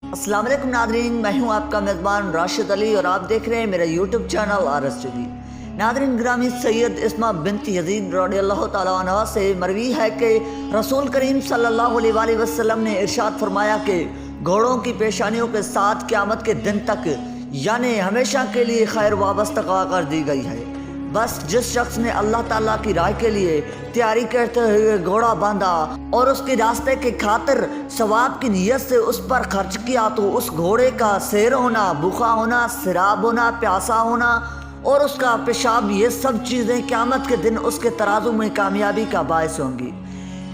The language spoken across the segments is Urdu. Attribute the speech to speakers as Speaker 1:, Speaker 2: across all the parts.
Speaker 1: السلام علیکم ناظرین، میں ہوں آپ کا میزبان راشد علی اور آپ دیکھ رہے ہیں میرا یوٹیوب چینل RS TV۔ ناظرین گرامی، سید اسماء بنت یزید رضی اللہ تعالیٰ عنہ سے مروی ہے کہ رسول کریم صلی اللہ علیہ وآلہ وسلم نے ارشاد فرمایا کہ گھوڑوں کی پیشانیوں کے ساتھ قیامت کے دن تک یعنی ہمیشہ کے لیے خیر وابستہ کر دی گئی ہے۔ بس جس شخص نے اللہ تعالیٰ کی راہ کے لیے تیاری کرتے ہوئے گھوڑا باندھا اور اس کے راستے کے خاطر ثواب کی نیت سے اس پر خرچ کیا تو اس گھوڑے کا سیر ہونا، بھوکا ہونا، سیراب ہونا، پیاسا ہونا اور اس کا پیشاب، یہ سب چیزیں قیامت کے دن اس کے ترازو میں کامیابی کا باعث ہوں گی۔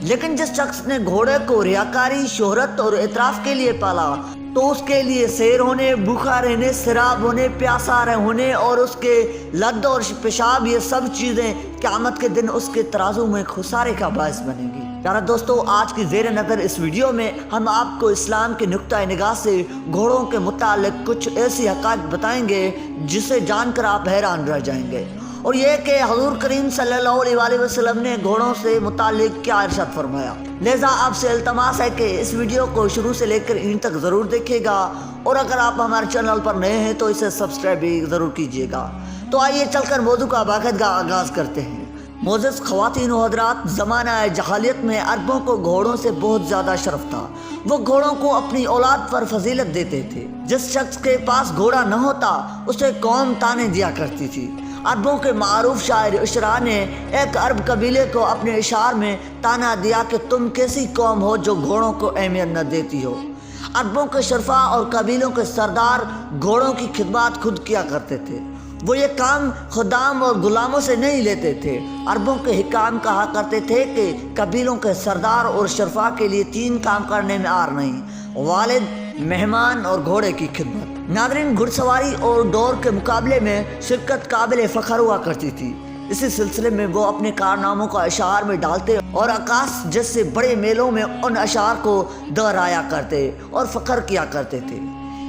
Speaker 1: لیکن جس شخص نے گھوڑے کو ریاکاری، شہرت اور اعتراف کے لیے پالا تو اس کے لیے سیر ہونے، بھوکا رہنے، سیراب ہونے، پیاسا ہونے اور اس کے لد اور پیشاب، یہ سب چیزیں قیامت کے دن اس کے ترازو میں خسارے کا باعث بنے گی۔ پیارا دوستو، آج کی زیر نظر اس ویڈیو میں ہم آپ کو اسلام کے نقطہ نگاہ سے گھوڑوں کے متعلق کچھ ایسی حقائق بتائیں گے جسے جان کر آپ حیران رہ جائیں گے، اور یہ کہ حضور کریم صلی اللہ علیہ وآلہ وسلم نے گھوڑوں سے متعلق کیا ارشاد فرمایا۔ لہذا آپ سے التماس ہے کہ اس ویڈیو کو شروع سے لے کر اینڈ تک ضرور دیکھیے گا، اور اگر آپ ہمارے چینل پر نئے ہیں تو اسے سبسکرائب بھی ضرور کیجیے گا۔ تو آئیے چل کر موضوع کا باقاعدہ آغاز کرتے ہیں۔ معزز خواتین و حضرات، زمانہ جہالیت میں عربوں کو گھوڑوں سے بہت زیادہ شرف تھا۔ وہ گھوڑوں کو اپنی اولاد پر فضیلت دیتے تھے۔ جس شخص کے پاس گھوڑا نہ ہوتا اسے قوم طعنے دیا کرتی تھی۔ عربوں کے معروف شاعر اشعراء نے ایک عرب قبیلے کو اپنے اشعار میں طعنہ دیا کہ تم کیسی قوم ہو جو گھوڑوں کو اہمیت نہ دیتی ہو۔ عربوں کے شرفا اور قبیلوں کے سردار گھوڑوں کی خدمات خود کیا کرتے تھے۔ وہ یہ کام خدام اور غلاموں سے نہیں لیتے تھے۔ عربوں کے حکام کہا کرتے تھے کہ قبیلوں کے سردار اور شرفا کے لیے 3 کام کرنے میں عار نہیں: والد، مہمان اور گھوڑے کی خدمت۔ ناظرین، گھڑ سواری اور دوڑ کے مقابلے میں شرکت قابل فخر ہوا کرتی تھی۔ اسی سلسلے میں وہ اپنے کارناموں کا اشعار میں ڈالتے اور عکاس جیسے بڑے میلوں میں ان اشعار کو دہرایا کرتے اور فخر کیا کرتے تھے۔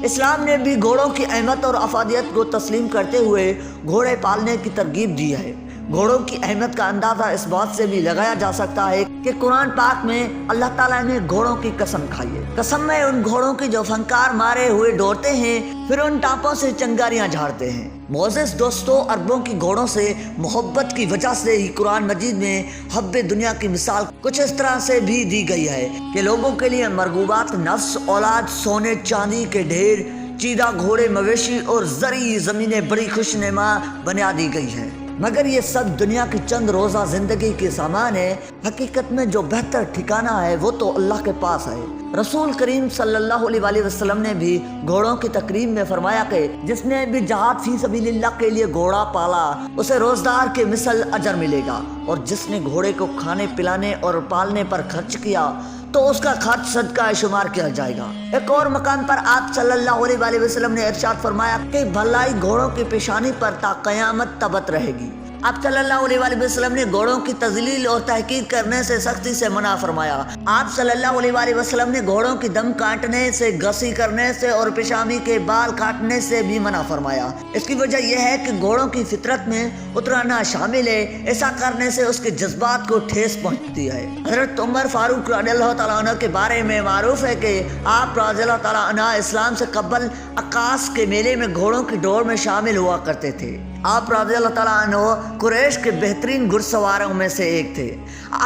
Speaker 1: اسلام نے بھی گھوڑوں کی اہمیت اور افادیت کو تسلیم کرتے ہوئے گھوڑے پالنے کی ترغیب دی ہے۔ گھوڑوں کی اہمیت کا اندازہ اس بات سے بھی لگایا جا سکتا ہے کہ قرآن پاک میں اللہ تعالیٰ نے گھوڑوں کی قسم کھائی ہے۔ قسم میں ان گھوڑوں کی جو فنکار مارے ہوئے دوڑتے ہیں، پھر ان ٹانپوں سے چنگاریاں جھاڑتے ہیں۔ معزز دوستو، عربوں کی گھوڑوں سے محبت کی وجہ سے ہی قرآن مجید میں حب دنیا کی مثال کچھ اس طرح سے بھی دی گئی ہے کہ لوگوں کے لیے مرغوبات نفس، اولاد، سونے چاندی کے ڈھیر، چیدہ گھوڑے، مویشی اور زرعی زمینیں بڑی خوش نما بنا دی گئی ہیں۔ مگر یہ سب دنیا کی چند روزہ زندگی کے سامان ہے۔ حقیقت میں جو بہتر ٹھکانہ ہے وہ تو اللہ کے پاس ہے۔ رسول کریم صلی اللہ علیہ وآلہ وسلم نے بھی گھوڑوں کی تقریب میں فرمایا کہ جس نے بھی جہاد فی سبیل اللہ کے لیے گھوڑا پالا اسے روزدار کے مثل اجر ملے گا، اور جس نے گھوڑے کو کھانے پلانے اور پالنے پر خرچ کیا تو اس کا خرچ صدقہ شمار کیا جائے گا۔ ایک اور مقام پر آپ صلی اللہ علیہ وآلہ وسلم نے ارشاد فرمایا کہ بھلائی گھوڑوں کی پیشانی پر تا قیامت تبت رہے گی۔ آپ صلی اللہ علیہ وآلہ وسلم نے گھوڑوں کی تذلیل اور تحقیر کرنے سے سختی سے منع فرمایا۔ آپ صلی اللہ علیہ وآلہ وسلم نے گھوڑوں کی دم کاٹنے سے، گسی کرنے سے اور پیشانی کے بال کاٹنے سے بھی منع فرمایا۔ اس کی وجہ یہ ہے کہ گھوڑوں کی فطرت میں اترانا شامل ہے۔ ایسا کرنے سے اس کے جذبات کو ٹھیس پہنچتی ہے۔ حضرت عمر فاروق رضی اللہ تعالیٰ عنہ کے بارے میں معروف ہے کہ آپ رضی اللہ تعالیٰ عنہ اسلام سے قبل عکاس کے میلے میں گھوڑوں کی دوڑ میں شامل ہوا کرتے تھے۔ آپ رضی اللہ تعالیٰ عنہ قریش کے بہترین گھڑ سواروں میں سے ایک تھے۔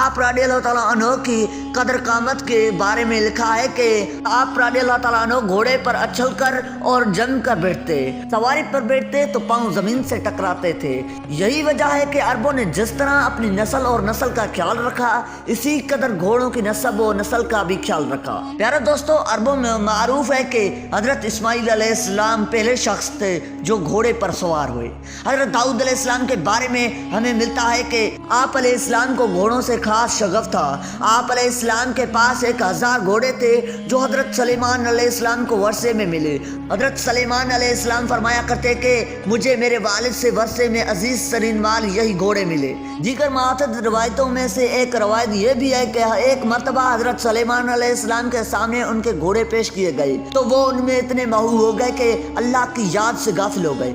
Speaker 1: آپ رضی اللہ تعالیٰ عنہ کی قدر قامت کے بارے میں لکھا ہے کہ آپ رضی اللہ تعالیٰ عنہ گھوڑے پر اچھل کر اور جم کر بیٹھتے، سواری پر بیٹھتے تو پاؤں زمین سے ٹکراتے تھے۔ یہی وجہ ہے کہ عربوں نے جس طرح اپنی نسل اور نسل کا خیال رکھا، اسی قدر گھوڑوں کی نسب و نسل کا بھی خیال رکھا۔ پیارے دوستو، عربوں میں معروف ہے کہ حضرت اسماعیل علیہ السلام پہلے شخص تھے جو گھوڑے پر سوار ہوئے۔ حضرت داؤد علیہ السلام کے بارے میں ہمیں ملتا ہے کہ آپ علیہ السلام کو گھوڑوں سے خاص شغف تھا۔ آپ علیہ السلام کے پاس 1000 گھوڑے تھے جو حضرت سلیمان علیہ السلام کو ورثے میں ملے۔ حضرت سلیمان علیہ السلام فرمایا کرتے کہ مجھے میرے والد سے ورثے میں عزیز ترین مال یہی گھوڑے ملے۔ دیگر متعدد روایتوں میں سے ایک روایت یہ بھی ہے کہ ایک مرتبہ حضرت سلیمان علیہ السلام کے سامنے ان کے گھوڑے پیش کیے گئے تو وہ ان میں اتنے مہو ہو گئے کہ اللہ کی یاد سے غافل ہو گئے۔